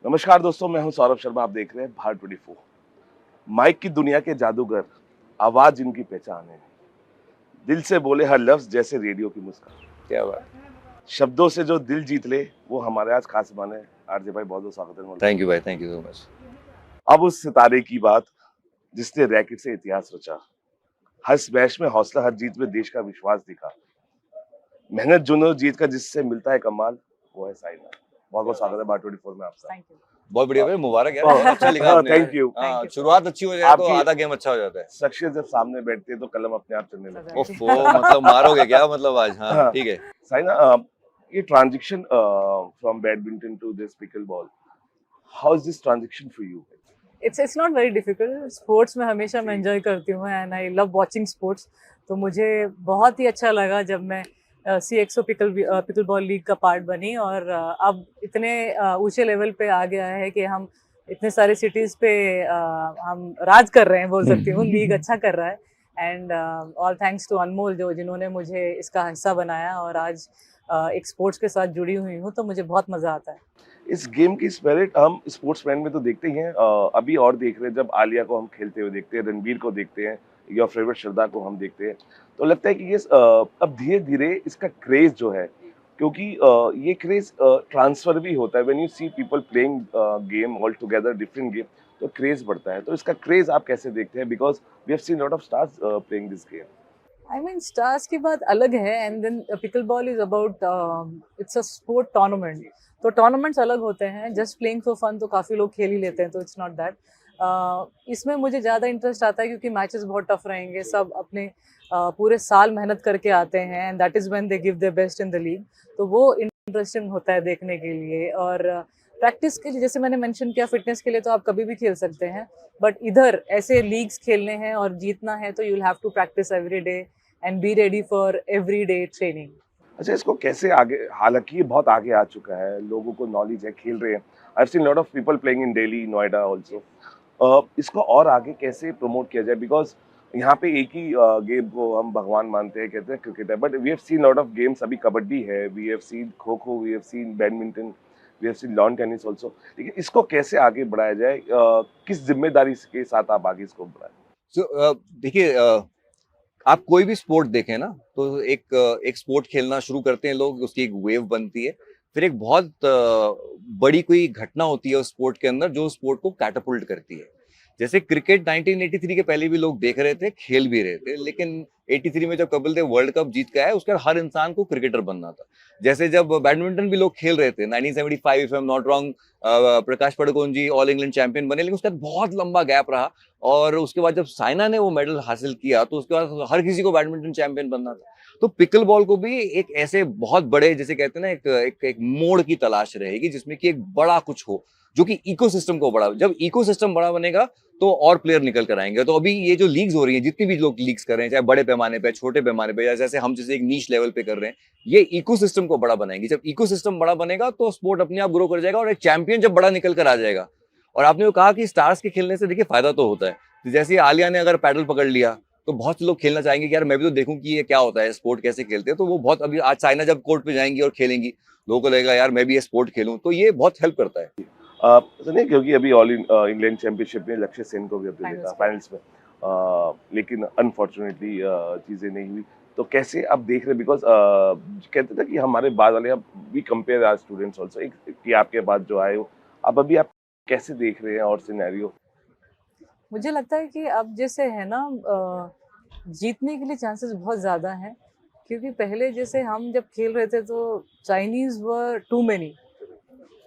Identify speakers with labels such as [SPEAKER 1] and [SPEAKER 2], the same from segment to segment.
[SPEAKER 1] नमस्कार दोस्तों, मैं हूं सौरभ शर्मा। आप देख रहे हैं भारत 24। माइक की दुनिया के जादूगर, आवाज जिनकी पहचान है, दिल से बोले हर लफ्ज जैसे रेडियो की मुस्कान।
[SPEAKER 2] क्या बात।
[SPEAKER 1] शब्दों से जो दिल जीत ले वो हमारे आज खास मेहमान है। आरजे भाई, बहुत बहुत स्वागत है मोल।
[SPEAKER 2] थैंक यू भाई, थैंक यू सो मच।
[SPEAKER 1] अब उस सितारे की बात जिसने रैकेट से इतिहास रचा, हर स्मैश में हौसला, हर जीत में देश का विश्वास दिखा, मेहनत जुनून जीत का जिससे मिलता है कमाल, वो है साइना। बहुत बहुत स्वागत है भारत 24 में आपका।
[SPEAKER 3] Thank you.
[SPEAKER 2] बहुत बढ़िया भाई, मुबारक यार, बहुत अच्छा लिखा आपने यार।
[SPEAKER 1] Thank you.
[SPEAKER 2] हाँ,
[SPEAKER 3] Thank you.
[SPEAKER 2] शुरुआत अच्छी हो जाए तो
[SPEAKER 1] आपकी
[SPEAKER 2] आधा गेम अच्छा हो जाता है।
[SPEAKER 1] शख्सियत जब सामने बैठती है तो कलम अपने आप चलने लगता है।
[SPEAKER 2] ओफो, मतलब मारोगे क्या मतलब आज? हाँ
[SPEAKER 1] हाँ,
[SPEAKER 2] ठीक है।
[SPEAKER 1] साइना, ये transition from badminton to this pickle ball, how is this transition for you?
[SPEAKER 3] It's not very difficult. Sports में हमेशा मैं एंजॉय करती हूँ and I love watching sports. तो मुझे बहुत ही अच्छा लगा जब मैं CXO पिकल बॉल लीग का पार्ट बनी और अब इतने ऊंचे लेवल पे आ गया है कि हम इतने सारे सिटीज पे हम राज कर रहे हैं, बोल सकती हूँ। लीग अच्छा कर रहा है एंड ऑल थैंक्स टू अनमोल जो जिन्होंने मुझे इसका हिस्सा बनाया और आज एक स्पोर्ट्स के साथ जुड़ी हुई हूँ, तो मुझे बहुत मजा आता है।
[SPEAKER 1] इस गेम की स्पिरिट हम स्पोर्ट्समैन में तो देखते ही हैं, अभी और देख रहे हैं। जब आलिया को हम खेलते हुए देखते हैं, रणवीर को देखते हैं, या फेवरेट श्रद्धा को हम देखते हैं, तो लगता है कि ये अब धीरे धीरे इसका क्रेज जो है, क्योंकि ये क्रेज ट्रांसफर भी होता है। When you see people playing game all together, different game, तो क्रेज बढ़ता है। तो इसका क्रेज आप कैसे देखते हैं? Because we have seen lot of stars playing this game.
[SPEAKER 3] I mean stars की बात अलग है and then pickle ball is about it's a sport tournament. तो टूर्नामेंट्स अलग होते हैं, जस्ट प्लेइंग फॉर फन तो काफ़ी लोग खेल ही लेते हैं, तो इट्स नॉट दैट। इसमें मुझे ज़्यादा इंटरेस्ट आता है क्योंकि मैचेस बहुत टफ रहेंगे, सब अपने पूरे साल मेहनत करके आते हैं and that is when they give their best in the league. तो वो इंटरेस्टिंग होता है देखने के लिए। और प्रैक्टिस के लिए, जैसे मैंने मेंशन किया, फिटनेस के लिए तो आप कभी भी खेल सकते हैं, बट इधर ऐसे लीग्स खेलने हैं और जीतना है तो you will have to practise every day and be ready for everyday training.
[SPEAKER 1] अच्छा, इसको कैसे आगे, हालांकि ये बहुत आगे आ चुका है, लोगों को नॉलेज है, खेल रहे हैं। I have seen lot of people playing in Delhi, Noida also. इसको और आगे कैसे प्रमोट किया जाए? बिकॉज यहाँ पे एक ही गेम को हम भगवान मानते हैं, कहते हैं क्रिकेट है, but we have seen lot of games. अभी कबड्डी है, we have seen kho kho, we have seen badminton, we have seen lawn tennis also. लेकिन इसको कैसे आगे बढ़ाया जाए? किस जिम्मेदारी के साथ आप आगे इसको बढ़ाएं?
[SPEAKER 2] देखिए, आप कोई भी स्पोर्ट देखें ना, तो एक स्पोर्ट खेलना शुरू करते हैं लोग, उसकी एक वेव बनती है, फिर एक बहुत बड़ी कोई घटना होती है उस स्पोर्ट के अंदर जो स्पोर्ट को कैटापुल्ट करती है। जैसे क्रिकेट 1983 के पहले भी लोग देख रहे थे, खेल भी रहे थे, लेकिन 83 में जब कपिल देव वर्ल्ड कप जीत के आए, उसके बाद हर इंसान को क्रिकेटर बनना था। जैसे जब बैडमिंटन भी लोग खेल रहे थे 1975, if I am not wrong, Prakash Padukone ji all England champion बने, लेकिन उसके बाद बहुत लंबा गैप रहा। और उसके बाद जब साइना ने वो मेडल हासिल किया तो उसके बाद हर किसी को बैडमिंटन चैंपियन बनना था। तो पिकल बॉल को भी एक ऐसे बहुत बड़े, जैसे कहते हैं ना, एक मोड़ की तलाश रहेगी जिसमें कि एक बड़ा कुछ हो जो कि इकोसिस्टम को बड़ा, जब इकोसिस्टम बड़ा बनेगा तो और प्लेयर निकल कर आएंगे। तो अभी ये जो लीग्स हो रही है, जितनी भी लोग लीग्स कर रहे हैं, चाहे बड़े पैमाने पे, छोटे पैमाने पे, या जैसे हम जैसे एक नीश लेवल पे कर रहे हैं, ये इकोसिस्टम को बड़ा बनाएंगे। जब इकोसिस्टम बड़ा बनेगा तो स्पोर्ट अपने आप ग्रो कर जाएगा और एक चैंपियन जब बड़ा निकल कर आ जाएगा। और आपने जो कहा कि स्टार्स के खेलने से देखिए फायदा तो होता है, तो जैसे आलिया ने अगर पैडल पकड़ लिया तो बहुत से लोग खेलना चाहेंगे कि यार मैं भी तो देखूं कि ये क्या होता है, स्पोर्ट कैसे खेलते हैं। तो वो बहुत, अभी आज साइना जब कोर्ट पे जाएंगी और खेलेंगी, लोगों को लगेगा यार मैं भी ये स्पोर्ट खेलूं, तो ये बहुत हेल्प करता है।
[SPEAKER 1] नहीं, क्योंकि अभी ऑल इंग्लैंड चैंपियनशिप में लक्ष्य सेन को भी हमने देखा फाइनल्स में, लेकिन अनफॉर्चुनेटली चीजें नहीं हुई। तो कैसे आप देख रहे? बिकॉज कहते थे कि हमारे बाद वाले, अब we compare our students also, कि आपके बाद जो आए हो, अब अभी आप कैसे देख रहे हैं और सिनेरियो?
[SPEAKER 3] मुझे लगता है कि अब जैसे है ना, जीतने के लिए चांसेस बहुत ज़्यादा हैं, क्योंकि पहले जैसे हम जब खेल रहे थे तो Chinese were too many.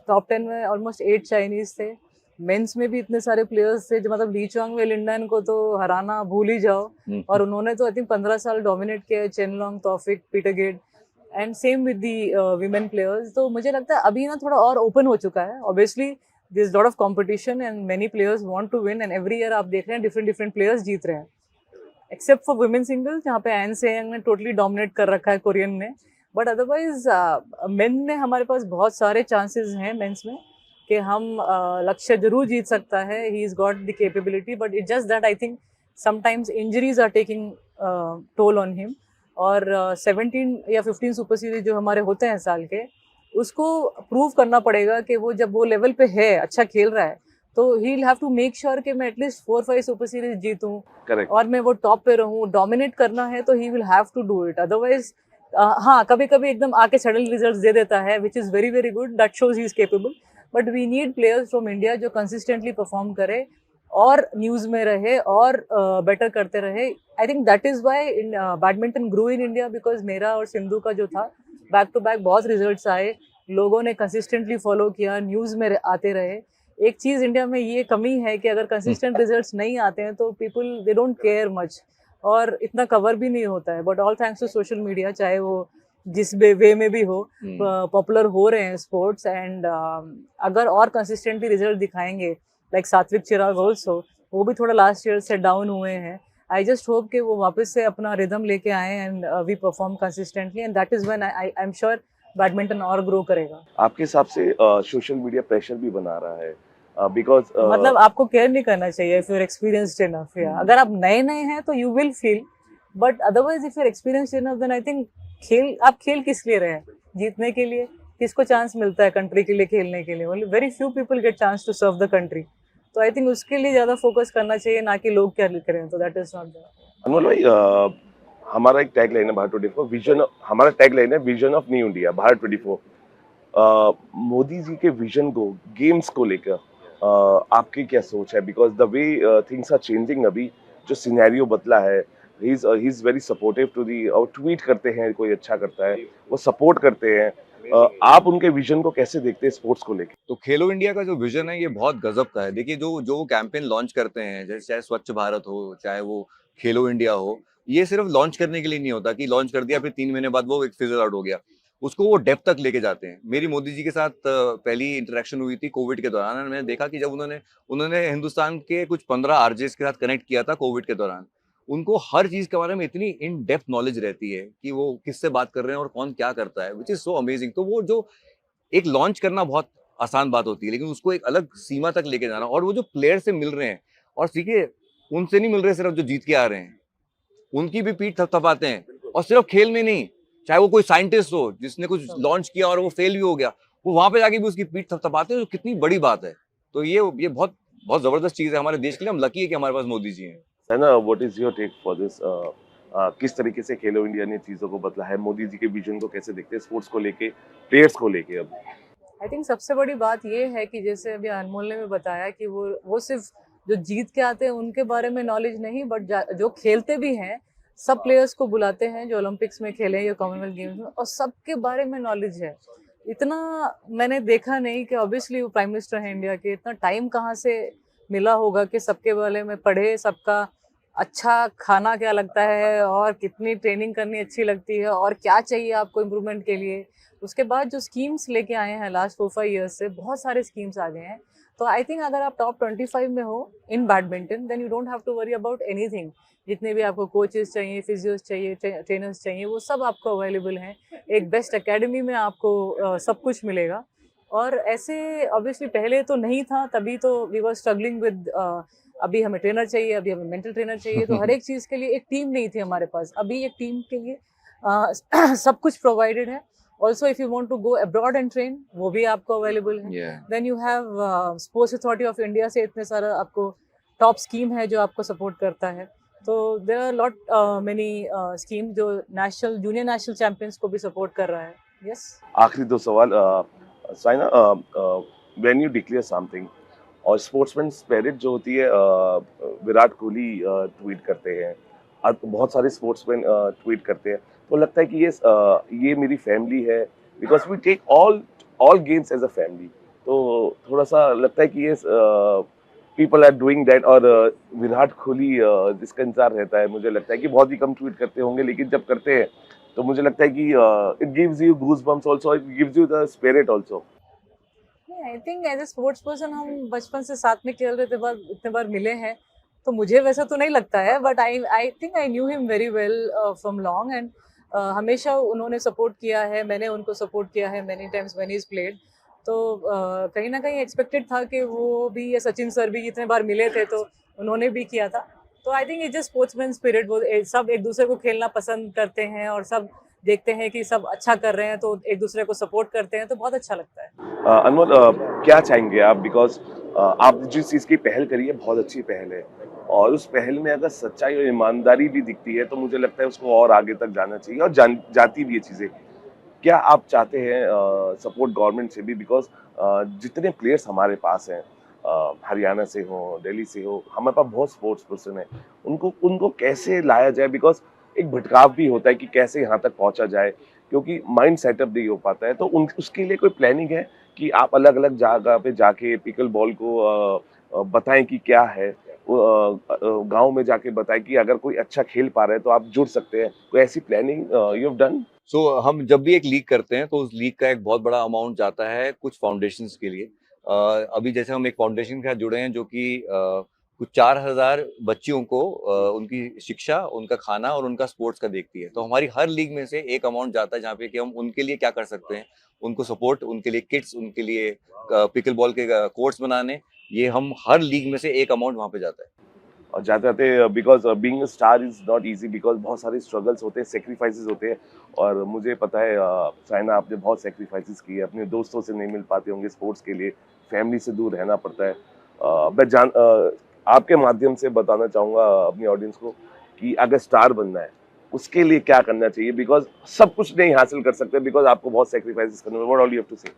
[SPEAKER 3] Top 10 में ऑलमोस्ट 8 चाइनीज़ थे। मेंस में भी इतने सारे प्लेयर्स थे, जो मतलब ली चुआंग वे लिंडन को तो हराना भूल ही जाओ। और उन्होंने तो आई थिंक 15 साल डोमिनेट किया है, Chen Long, Taufik, Peter Gade, and same with the women players. तो मुझे लगता है अभी ना थोड़ा और ओपन हो चुका है। Obviously this lot of competition and many players want to win, and every year आप देख रहे हैं डिफरेंट डिफरेंट प्लेयर्स जीत रहे हैं, एक्सेप्ट फॉर वुमेन सिंगल्स जहाँ पे एन सेयंग ने टोटली डोमिनेट कर रखा है, कोरियन ने। बट अदरवाइज मेन में हमारे पास बहुत सारे चांसेस हैं मेंस में कि हम लक्ष्य जरूर जीत सकता है। He is got the capability, but it just that I think sometimes injuries are taking toll on him. और 17 या 15 सुपर सीरीज जो हमारे होते हैं साल के, उसको प्रूव करना पड़ेगा कि वो जब वो लेवल पे है, अच्छा खेल रहा है, तो he will have to make sure कि मैं एटलीस्ट 4-5 सुपर सीरीज जीतूं
[SPEAKER 1] करेक्ट।
[SPEAKER 3] और मैं वो टॉप पे रहूं। डोमिनेट करना है तो he will have to do it, otherwise हाँ कभी कभी एकदम आके सडन रिजल्ट्स दे देता है, which is very very good, that shows he is capable. But we need players from India जो कंसिस्टेंटली परफॉर्म करे और न्यूज में रहे और बेटर करते रहे। I think that is why badminton grew in India, because मेरा और सिंधु का जो था बैक टू बैक बहुत रिजल्ट्स आए, लोगों ने कंसिस्टेंटली फॉलो किया, न्यूज में आते रहे। एक चीज इंडिया में ये कमी है कि अगर कंसिस्टेंट रिजल्ट्स नहीं आते हैं तो people they don't care much और इतना कवर भी नहीं होता है। But all thanks to social media, चाहे वो जिस वे में भी हो, पॉपुलर हो रहे हैं स्पोर्ट्स। एंड अगर और कंसिस्टेंटली रिजल्ट दिखाएंगे, लाइक सात्विक चिराग ऑल्सो, वो भी थोड़ा लास्ट ईयर से डाउन हुए हैं। आई जस्ट होप कि वो वापस से अपना रिदम लेके आए and we perform consistently, and that is when I am sure badminton और ग्रो करेगा।
[SPEAKER 1] आपके हिसाब से सोशल मीडिया प्रेशर भी बना रहा है बिकॉज
[SPEAKER 3] मतलब आपको केयर नहीं करना चाहिए if you are experienced enough. या अगर आप नए नए हैं तो you will feel, but otherwise if you are experienced enough then I think आप खेल किस लिए रहे हैं? जीतने के लिए। किसको चांस मिलता है कंट्री के लिए खेलने के लिए? Only very few people get chance to serve the country. तो आई थिंक उसके लिए ज्यादा फोकस करना चाहिए, ना कि लोग क्या करें। तो that is not that.
[SPEAKER 1] Anmol भाई, हमारा एक टैग लाइन है भारत 24 विजन, हमारा टैग लाइन है vision of new India Bharat 24। Modi ji के विजन को, गेम्स को लेकर आपकी क्या सोच है? Because the way things are changing अभी, जो सिनेरियो बदला है, he is very supportive to the, और ट्वीट करते हैं, कोई अच्छा करता है वो सपोर्ट करते हैं। आप उनके विजन को कैसे देखते हैं स्पोर्ट्स को लेकर?
[SPEAKER 2] तो खेलो इंडिया का जो विजन है ये बहुत गजब का है। देखिए, जो जो कैंपेन लॉन्च करते हैं, जैसे चाहे स्वच्छ भारत हो, चाहे वो खेलो इंडिया हो, ये सिर्फ लॉन्च करने के लिए नहीं होता कि लॉन्च कर दिया फिर 3 महीने बाद वो एक फिजल आउट हो गया। उसको वो डेप्थ तक लेके जाते हैं। मेरी मोदी जी के साथ पहली इंटरेक्शन हुई थी कोविड के दौरान, और मैंने देखा कि जब उन्होंने हिंदुस्तान के कुछ 15 आरजेस के साथ कनेक्ट किया था कोविड के दौरान, उनको हर चीज के बारे में इतनी इन डेप्थ नॉलेज रहती है कि वो किससे बात कर रहे हैं और कौन क्या करता है, विच इज सो अमेजिंग। तो वो जो एक लॉन्च करना बहुत आसान बात होती है, लेकिन उसको एक अलग सीमा तक लेके जाना, और वो जो प्लेयर से मिल रहे हैं, और देखिए उनसे नहीं मिल रहे सिर्फ जो जीत के आ रहे हैं, उनकी भी पीठ थपथपाते हैं। और सिर्फ खेल में नहीं, चाहे वो कोई साइंटिस्ट हो जिसने कुछ लॉन्च किया और वो फेल भी हो गया, वो वहां पे जाके भी उसकी पीठ थपथपाते हैं, जो कितनी बड़ी बात है। तो ये बहुत बहुत जबरदस्त चीज है हमारे देश के लिए। हम लकी है कि हमारे पास मोदी जी हैं।
[SPEAKER 1] है ना, what is your take for this? किस तरीके से खेलो इंडिया ने चीजों को बदला है? मोदी जी के विजन को कैसे देखते हैं स्पोर्ट्स को लेके, प्लेयर्स को लेके? अब
[SPEAKER 3] आई थिंक सबसे बड़ी बात ये है कि जैसे अभी अनमोल ने भी बताया कि वो सिर्फ जो जीत के आते हैं उनके बारे में नॉलेज नहीं, बट जो खेलते भी हैं, सब प्लेयर्स को बुलाते हैं जो ओलंपिक्स में खेले या कॉमनवेल्थ गेम्स में, और सबके बारे में नॉलेज है। इतना मैंने देखा नहीं कि ऑब्वियसली वो प्राइम मिनिस्टर है इंडिया के, इतना टाइम कहाँ से मिला होगा कि सबके बारे में पढ़े, सबका अच्छा खाना क्या लगता है और कितनी ट्रेनिंग करनी अच्छी लगती है और क्या चाहिए आपको इम्प्रूवमेंट के लिए। उसके बाद जो स्कीम्स लेके आए हैं लास्ट 4-5 ईयर्स से, बहुत सारे स्कीम्स आ गए हैं। तो आई थिंक अगर आप टॉप 25 में हो in badminton, then you don't have to worry about anything. जितने भी आपको कोचेस चाहिए, फिजियोस चाहिए, ट्रेनर्स चाहिए, वो सब आपको अवेलेबल हैं। एक बेस्ट एकेडमी में आपको सब कुछ मिलेगा। और ऐसे ऑब्वियसली पहले तो नहीं था, तभी तो वी वर स्ट्रगलिंग विद अभी हमें ट्रेनर चाहिए, अभी हमें मेंटल ट्रेनर चाहिए, तो हर एक चीज़ के लिए एक टीम नहीं थी हमारे पास। अभी एक टीम के लिए सब कुछ प्रोवाइडेड है। Also, if you want to go abroad and train, वो भी आपको अवेलेबल है।
[SPEAKER 2] Yeah.
[SPEAKER 3] Then you have sports authority of India से इतने सारा आपको टॉप स्कीम है जो आपको सपोर्ट करता है। तो there are lot many scheme जो नेशनल जूनियर नेशनल चैंपियंस को भी सपोर्ट कर रहा है। यस।
[SPEAKER 1] आखिरी दो सवाल। Saina, when you declare something, और स्पोर्ट्समैन स्पिरिट जो होती है, विराट कोहली ट्वीट करते हैं, बहुत सारे स्पोर्ट्समैन ट्वीट करते हैं, तो लगता है कि ये मेरी फैमिली है, because we take all games as a family. तो थोड़ा सा लगता है कि ये पीपल आर डूइंग दैट, और विराट कोहली जिसका इंतजार रहता है, मुझे लगता है कि बहुत ही कम ट्वीट करते होंगे, लेकिन जब करते हैं तो मुझे लगता है कि it gives you goose bumps also, it gives you the spirit also.
[SPEAKER 3] I think as a sports person हम बचपन से साथ में खेल रहे थे, इतने बार मिले हैं, तो मुझे वैसा तो नहीं लगता है। But I think I knew him very well from long, and हमेशा उन्होंने सपोर्ट किया है, मैंने उनको सपोर्ट किया है many times when he is played. तो कहीं ना कहीं एक्सपेक्टेड था कि वो भी, या सचिन सर भी इतने बार मिले थे तो उन्होंने भी किया था। तो I think it's just sportsman spirit. वो सब एक दूसरे को खेलना पसंद करते हैं और सब देखते हैं कि सब अच्छा कर रहे हैं तो एक दूसरे को सपोर्ट करते हैं, तो बहुत अच्छा लगता है।
[SPEAKER 1] अनमोल, क्या चाहेंगे आप, बिकॉज आप जिस चीज़ की पहल करी है बहुत अच्छी पहल है, और उस पहल में अगर सच्चाई और ईमानदारी भी दिखती है तो मुझे लगता है उसको और आगे तक जाना चाहिए, और जाती भी है चीज़ें। क्या आप चाहते हैं सपोर्ट गवर्नमेंट से भी, बिकॉज जितने प्लेयर्स हमारे पास हैं, हरियाणा से हो, दिल्ली से हो, हमारे पास बहुत स्पोर्ट्स पर्सन है, उनको उनको कैसे लाया जाए, बिकॉज एक भटकाव भी होता है कि कैसे यहाँ तक पहुंचा जाए, क्योंकि माइंड सेटअप नहीं हो पाता है, तो उसके लिए कोई प्लानिंग है कि आप अलग अलग जगह पे जाके पिकल बॉल को बताएं कि क्या है, गांव में जाके बताएं कि अगर कोई अच्छा खेल पा रहा है तो आप जुड़ सकते हैं, कोई ऐसी प्लानिंग यू हैव डन?
[SPEAKER 2] सो हम जब भी एक लीग करते हैं तो उस लीग का एक बहुत बड़ा अमाउंट जाता है कुछ फाउंडेशंस के लिए। अभी जैसे हम एक फाउंडेशन के साथ जुड़े हैं जो कि कुछ 4,000 बच्चियों को उनकी शिक्षा, उनका खाना और उनका स्पोर्ट्स का देखती है। तो हमारी हर लीग में से एक अमाउंट जाता है जहाँ पे कि हम उनके लिए क्या कर सकते हैं, उनको सपोर्ट, उनके लिए किट्स, उनके लिए पिकल बॉल के कोर्ट्स बनाने, ये हम हर लीग में से एक अमाउंट वहाँ पे जाता है।
[SPEAKER 1] और जाते जाते, because being a star is not easy, because बहुत सारे स्ट्रगल्स होते हैं, सेक्रीफाइसेस होते हैं, और मुझे पता है साइना आपने बहुत सेक्रीफाइसेस किए, अपने दोस्तों से नहीं मिल पाते होंगे स्पोर्ट्स के लिए, फैमिली से दूर रहना पड़ता है। आपके माध्यम से बताना चाहूँगा अपनी ऑडियंस को कि अगर स्टार बनना है उसके लिए क्या करना चाहिए, बिकॉज सब कुछ नहीं हासिल कर सकते, बिकॉज आपको बहुत सेक्रीफाइसेस करने हैं। What all you have to say?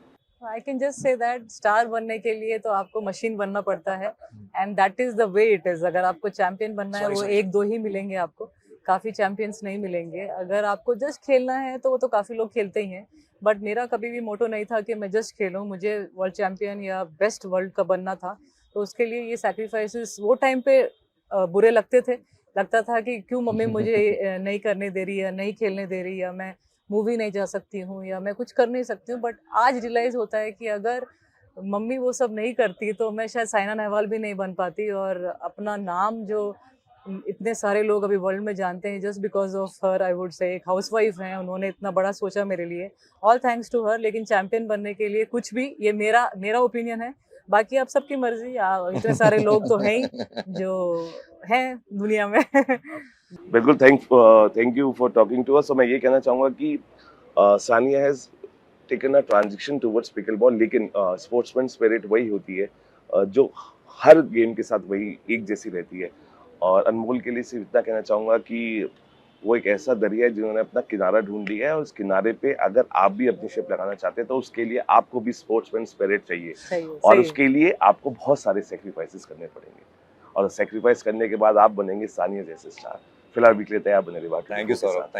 [SPEAKER 3] I can just say that star बनने के लिए तो आपको मशीन बनना पड़ता है, and that is the way it is. अगर आपको चैंपियन बनना है, वो एक दो ही मिलेंगे आपको, काफी चैंपियंस नहीं मिलेंगे। अगर आपको जस्ट खेलना है तो वो तो काफी लोग खेलते ही हैं, बट मेरा कभी भी मोटो नहीं था कि मैं जस्ट खेलूं, मुझे वर्ल्ड चैंपियन या बेस्ट वर्ल्ड का बनना था। तो उसके लिए ये सैक्रिफाइसेस वो टाइम पे बुरे लगते थे, लगता था कि क्यों मम्मी मुझे नहीं करने दे रही है, नहीं खेलने दे रही है, मैं मूवी नहीं जा सकती हूँ या मैं कुछ कर नहीं सकती हूँ। बट आज रियलाइज होता है कि अगर मम्मी वो सब नहीं करती तो मैं शायद साइना नेहवाल भी नहीं बन पाती, और अपना नाम जो इतने सारे लोग अभी वर्ल्ड में जानते हैं just because of her. I would say एक हाउसवाइफ हैं, उन्होंने इतना बड़ा सोचा मेरे लिए, ऑल थैंक्स टू हर। लेकिन चैंपियन बनने के लिए कुछ भी, ये मेरा ओपिनियन है, बाकी आप सबकी मर्जी। इतने सारे लोग तो हैं ही जो हैं दुनिया में।
[SPEAKER 1] बिल्कुल, thank you for talking to us. तो मैं ये कहना चाहूँगा कि Sania has taken a transition towards pickleball, लेकिन स्पोर्ट्समैन स्पिरिट वही होती है जो हर गेम के साथ वही एक जैसी रहती है। और अनमोल के लिए सिर्फ इतना कहना चाहूँगा कि वो एक ऐसा दरिया है जिन्होंने अपना किनारा ढूंढ लिया है, और उस किनारे पे अगर आप भी अपनी शिप लगाना चाहते हैं तो उसके लिए आपको भी स्पोर्ट्समैन स्पिरिट चाहिए,
[SPEAKER 3] सही है,
[SPEAKER 1] और
[SPEAKER 3] सही है।
[SPEAKER 1] उसके लिए आपको बहुत सारे सेक्रीफाइसेस करने पड़ेंगे, और सेक्रीफाइस करने के बाद आप बनेंगे सानिया जैसे स्टार। फिलहाल अभी के लिए तैयार बने रहिए बाकी
[SPEAKER 2] थैंक यू
[SPEAKER 1] के
[SPEAKER 2] सौरभ।
[SPEAKER 1] साथ।